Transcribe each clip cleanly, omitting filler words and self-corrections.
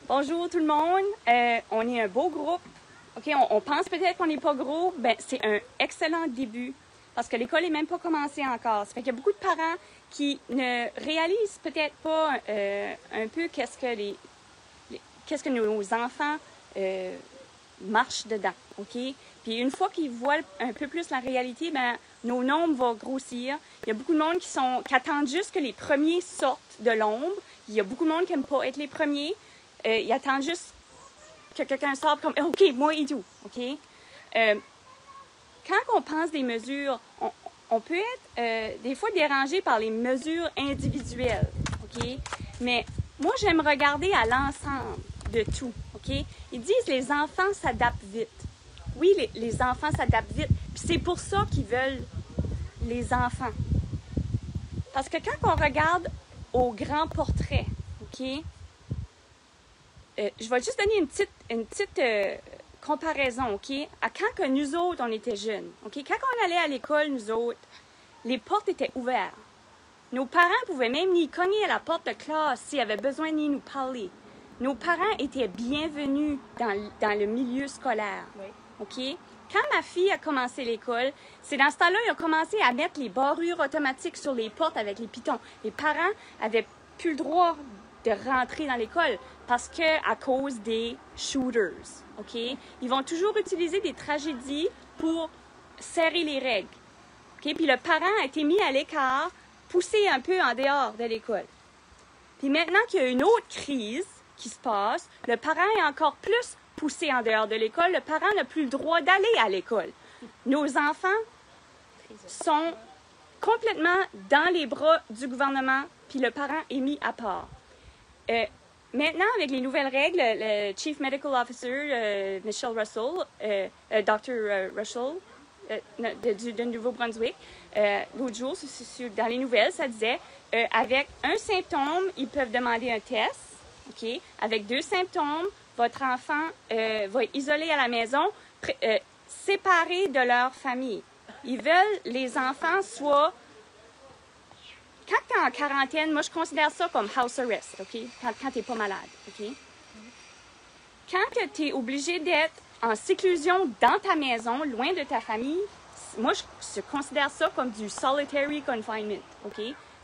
Bonjour tout le monde. On est un beau groupe. OK, on pense peut-être qu'on n'est pas gros. Ben, c'est un excellent début parce que l'école n'est même pas commencée encore. Ça fait qu'il y a beaucoup de parents qui ne réalisent peut-être pas un peu qu'est-ce que nos enfants marchent dedans. OK? Puis une fois qu'ils voient un peu plus la réalité, ben, nos nombres vont grossir. Il y a beaucoup de monde qui attendent juste que les premiers sortent de l'ombre. Il y a beaucoup de monde qui n'aime pas être les premiers. Ils attendent juste que quelqu'un sorte comme « OK, moi et tout. » OK? Quand on pense des mesures, on peut être des fois dérangé par les mesures individuelles. OK? Mais moi, j'aime regarder à l'ensemble de tout. OK? Ils disent les enfants s'adaptent vite. Oui, les enfants s'adaptent vite. Puis c'est pour ça qu'ils veulent les enfants. Parce que quand on regarde au grand portrait, OK? Je vais juste donner une petite comparaison, OK? À quand que nous autres, on était jeunes, OK? Quand on allait à l'école, nous autres, les portes étaient ouvertes. Nos parents pouvaient même ni cogner à la porte de classe s'ils avaient besoin ni nous parler. Nos parents étaient bienvenus dans le milieu scolaire, OK? Quand ma fille a commencé l'école, c'est dans ce temps-là qu'ils ont commencé à mettre les barrures automatiques sur les portes avec les pitons. Les parents avaient plus le droit de rentrer dans l'école parce que à cause des shooters, OK? Ils vont toujours utiliser des tragédies pour serrer les règles, OK? Puis le parent a été mis à l'écart, poussé un peu en dehors de l'école. Puis maintenant qu'il y a une autre crise qui se passe, le parent est encore plus poussé en dehors de l'école. Le parent n'a plus le droit d'aller à l'école. Nos enfants sont complètement dans les bras du gouvernement, puis le parent est mis à part. Maintenant, avec les nouvelles règles, le Chief Medical Officer, Michelle Russell, Dr. Russell, de Nouveau-Brunswick, l'autre jour, dans les nouvelles, ça disait, avec un symptôme, ils peuvent demander un test. OK? Avec 2 symptômes, votre enfant va être isolé à la maison, séparé de leur famille. Ils veulent les enfants soient... Quand tu es en quarantaine, moi, je considère ça comme house arrest, OK? Quand tu n'es pas malade, OK? Quand tu es obligé d'être en séclusion dans ta maison, loin de ta famille, moi, je considère ça comme du solitary confinement, OK?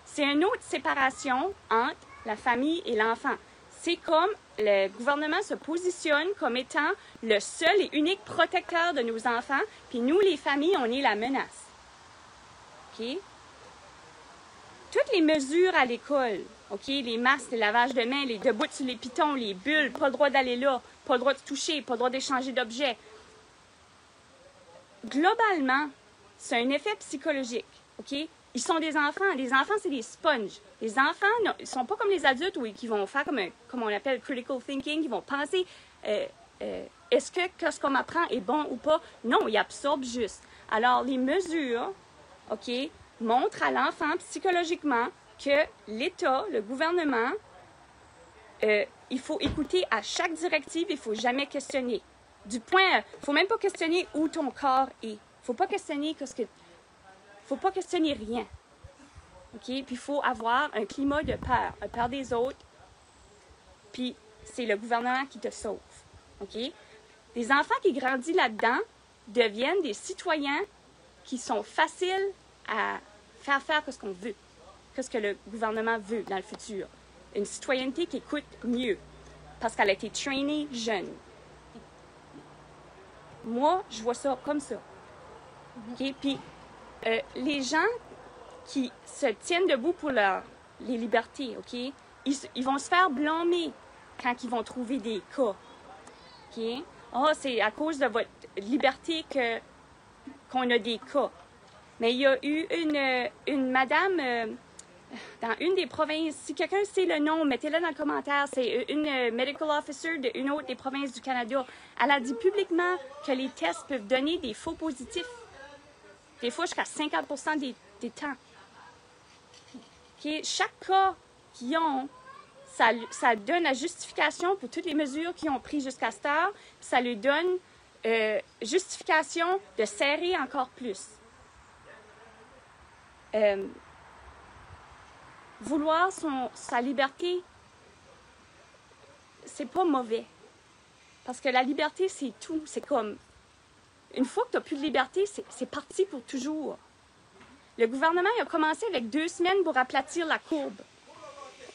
C'est une autre séparation entre la famille et l'enfant. C'est comme le gouvernement se positionne comme étant le seul et unique protecteur de nos enfants, puis nous, les familles, on est la menace. OK? Toutes les mesures à l'école, OK? Les masques, le lavage de mains, les debout sur les pitons, les bulles, pas le droit d'aller là, pas le droit de toucher, pas le droit d'échanger d'objets. Globalement, c'est un effet psychologique, OK? Ils sont des enfants. Les enfants, c'est des sponges. Les enfants ne sont pas comme les adultes qui vont faire comme on appelle critical thinking, qui vont penser est-ce que ce qu'on m'apprend est bon ou pas? Non, ils absorbent juste. Alors, les mesures, OK, montrent à l'enfant psychologiquement que l'État, le gouvernement, il faut écouter à chaque directive, il ne faut jamais questionner. Il ne faut même pas questionner où ton corps est. Il ne faut pas questionner faut pas questionner rien. OK? Puis il faut avoir un climat de peur des autres. Puis c'est le gouvernement qui te sauve. OK? Les enfants qui grandissent là-dedans deviennent des citoyens qui sont faciles à faire ce qu'on veut, ce que le gouvernement veut dans le futur. Une citoyenneté qui écoute mieux parce qu'elle a été trainée jeune. Moi, je vois ça comme ça. OK? Puis les gens qui se tiennent debout pour les libertés, OK? Ils vont se faire blâmer quand ils vont trouver des cas. OK? Oh, c'est à cause de votre liberté qu'on a des cas. Mais il y a eu une madame dans une des provinces, si quelqu'un sait le nom, mettez-le dans le commentaire, c'est une medical officer d'une autre des provinces du Canada. Elle a dit publiquement que les tests peuvent donner des faux positifs. Des fois, jusqu'à 50% des temps. Okay? Chaque cas qu'ils ont, ça donne la justification pour toutes les mesures qu'ils ont prises jusqu'à cette heure. Ça lui donne justification de serrer encore plus. Vouloir sa liberté, c'est pas mauvais. Parce que la liberté, c'est tout. C'est comme, une fois que tu n'as plus de liberté, c'est parti pour toujours. Le gouvernement a commencé avec 2 semaines pour aplatir la courbe.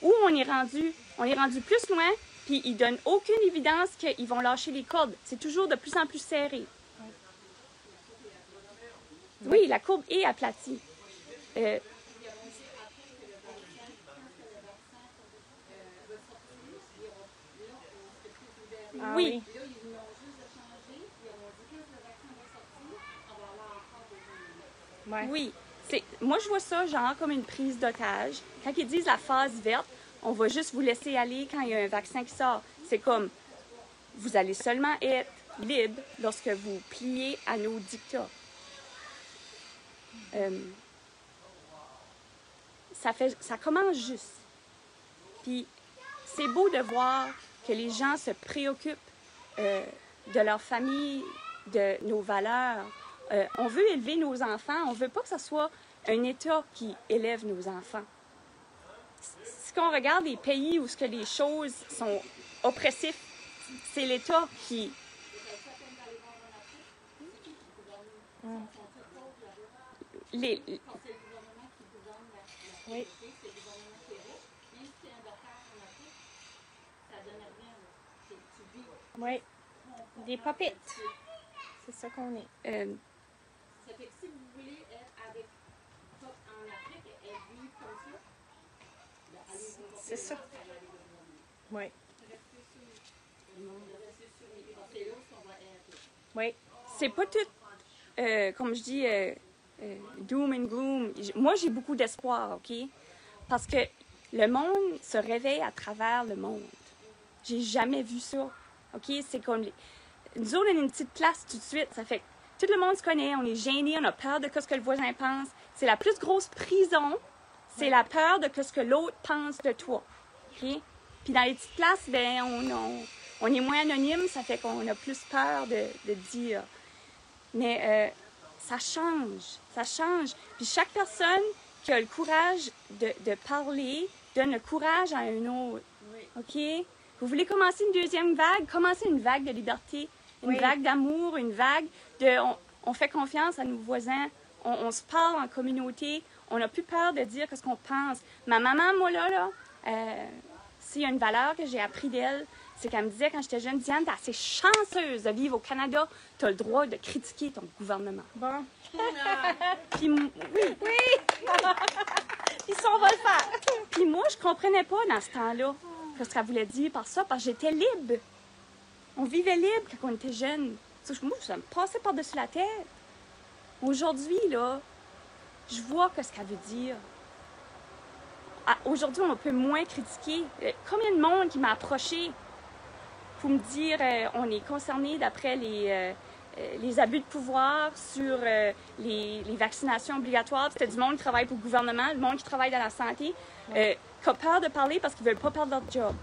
Où on est rendu? On est rendu plus loin, puis ils ne donnent aucune évidence qu'ils vont lâcher les cordes. C'est toujours de plus en plus serré. Oui, la courbe est aplatie. Oui. Ouais. Oui. Moi, je vois ça genre comme une prise d'otage. Quand ils disent la phase verte, on va juste vous laisser aller quand il y a un vaccin qui sort. C'est comme, vous allez seulement être libre lorsque vous pliez à nos dictats. Ça commence juste. Puis, c'est beau de voir que les gens se préoccupent de leur famille, de nos valeurs. On veut élever nos enfants. On ne veut pas que ce soit un État qui élève nos enfants. Si on regarde les pays où les choses sont oppressives, c'est l'État qui... Oui. Oui. Des puppets. C'est ça qu'on est. Ça fait que si vous voulez être avec en Afrique et vivre comme ça, ben allez-y. C'est ça. Oui. Oui. C'est pas tout, comme je dis, doom and gloom. Moi, j'ai beaucoup d'espoir, OK? Parce que le monde se réveille à travers le monde. J'ai jamais vu ça, OK? C'est comme... Nous autres, on est une petite place tout de suite. Ça fait que tout le monde se connaît, on est gêné, on a peur de ce que le voisin pense. C'est la plus grosse prison, c'est la peur de ce que l'autre pense de toi, OK? Puis dans les petites places, ben, on est moins anonyme, ça fait qu'on a plus peur de dire. Mais ça change. Puis chaque personne qui a le courage de parler donne le courage à un autre. OK? Vous voulez commencer une deuxième vague? Commencez une vague de liberté, une vague d'amour, une vague de... On fait confiance à nos voisins, on se parle en communauté, on n'a plus peur de dire ce qu'on pense. Ma maman, moi, là, s'il y a une valeur que j'ai appris d'elle, c'est qu'elle me disait quand j'étais jeune, Diane, t'es assez chanceuse de vivre au Canada, t'as le droit de critiquer ton gouvernement. Bon. Puis, oui. Puis ça, on va le faire. Puis moi, je comprenais pas dans ce temps-là ce qu'elle voulait dire par ça, parce que j'étais libre. On vivait libre quand on était jeune. Moi, ça me passait par-dessus la tête. Aujourd'hui, là, je vois ce qu'elle veut dire. Aujourd'hui, on peut moins critiquer. Combien de monde qui m'a approché pour me dire on est concerné d'après les abus de pouvoir sur les vaccinations obligatoires. C'était du monde qui travaille pour le gouvernement, du monde qui travaille dans la santé, qui a peur de parler parce qu'ils ne veulent pas perdre leur job.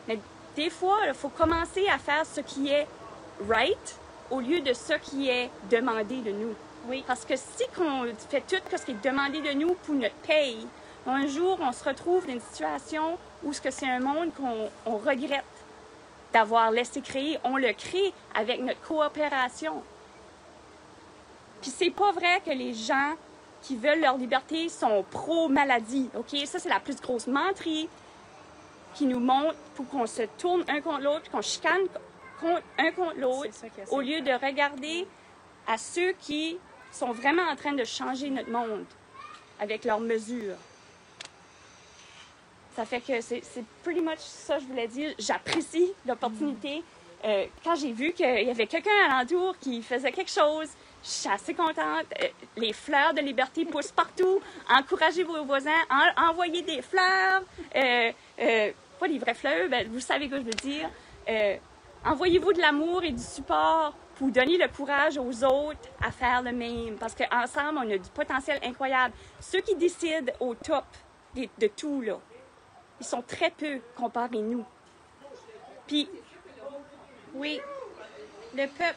Mais des fois, il faut commencer à faire ce qui est right au lieu de ce qui est demandé de nous. Oui. Parce que si on fait tout ce qui est demandé de nous pour notre paye, un jour, on se retrouve dans une situation où c'est un monde qu'on regrette d'avoir laissé créer. On le crée avec notre coopération. Puis c'est pas vrai que les gens qui veulent leur liberté sont pro-maladie, OK? Ça, c'est la plus grosse menterie qui nous montre pour qu'on se tourne un contre l'autre, qu'on chicane un contre l'autre, au lieu de regarder à ceux qui sont vraiment en train de changer notre monde avec leurs mesures. Ça fait que c'est pretty much ça que je voulais dire. J'apprécie l'opportunité. Quand j'ai vu qu'il y avait quelqu'un alentour qui faisait quelque chose, je suis assez contente. Les fleurs de liberté poussent partout. Encouragez vos voisins. Envoyez des fleurs. Pas des vraies fleurs, ben, vous savez ce que je veux dire. Envoyez-vous de l'amour et du support pour donner le courage aux autres à faire le même. Parce qu'ensemble, on a du potentiel incroyable. Ceux qui décident au top de tout, là, ils sont très peu comparés à nous. Puis, oui, le peuple.